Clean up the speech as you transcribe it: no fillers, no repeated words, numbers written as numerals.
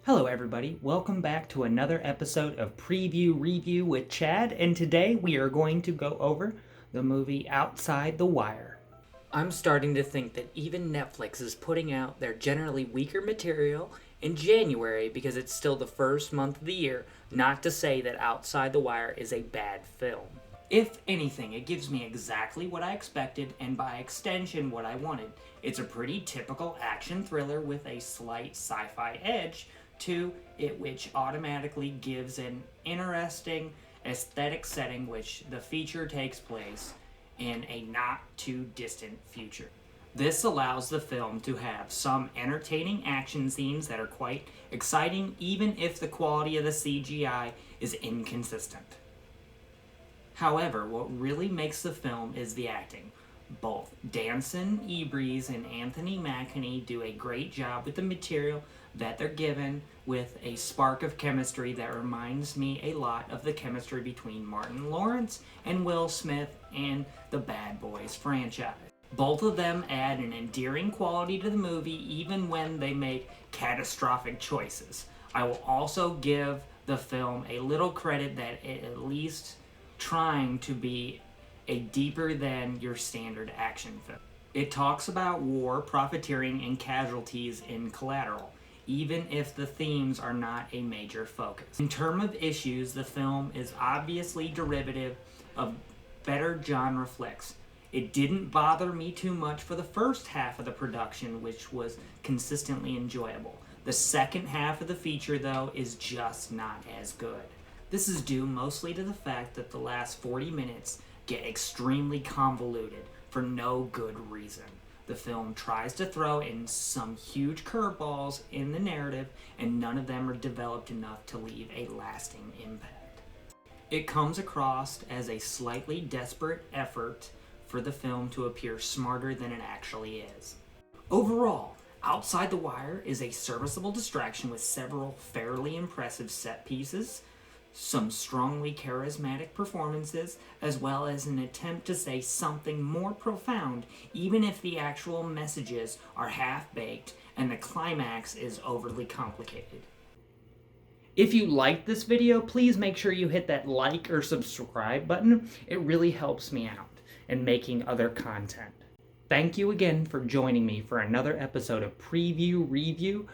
Hello everybody, welcome back to another episode of Preview Review with Chad, and today we are going to go over the movie Outside the Wire. I'm starting to think that even Netflix is putting out their generally weaker material in January because it's still the first month of the year, not to say that Outside the Wire is a bad film. If anything, it gives me exactly what I expected, and by extension, what I wanted. It's a pretty typical action thriller with a slight sci-fi edge to it, which automatically gives an interesting aesthetic setting which the feature takes place in a not too distant future. This allows the film to have some entertaining action scenes that are quite exciting, even if the quality of the CGI is inconsistent. However, what really makes the film is the acting. Both Danson Ebrees and Anthony Mackie do a great job with the material that they're given, with a spark of chemistry that reminds me a lot of the chemistry between Martin Lawrence and Will Smith and the Bad Boys franchise. Both of them add an endearing quality to the movie even when they make catastrophic choices. I will also give the film a little credit that it at least trying to be a deeper than your standard action film. It talks about war, profiteering, and casualties in Collateral, even if the themes are not a major focus. In terms of issues, the film is obviously derivative of better genre flicks. It didn't bother me too much for the first half of the production, which was consistently enjoyable. The second half of the feature, though, is just not as good. This is due mostly to the fact that the last 40 minutes get extremely convoluted for no good reason. The film tries to throw in some huge curveballs in the narrative, and none of them are developed enough to leave a lasting impact. It comes across as a slightly desperate effort for the film to appear smarter than it actually is. Overall, Outside the Wire is a serviceable distraction with several fairly impressive set pieces, some strongly charismatic performances, as well as an attempt to say something more profound, even if the actual messages are half-baked and the climax is overly complicated. If you liked this video, please make sure you hit that like or subscribe button. It really helps me out in making other content. Thank you again for joining me for another episode of Preview Review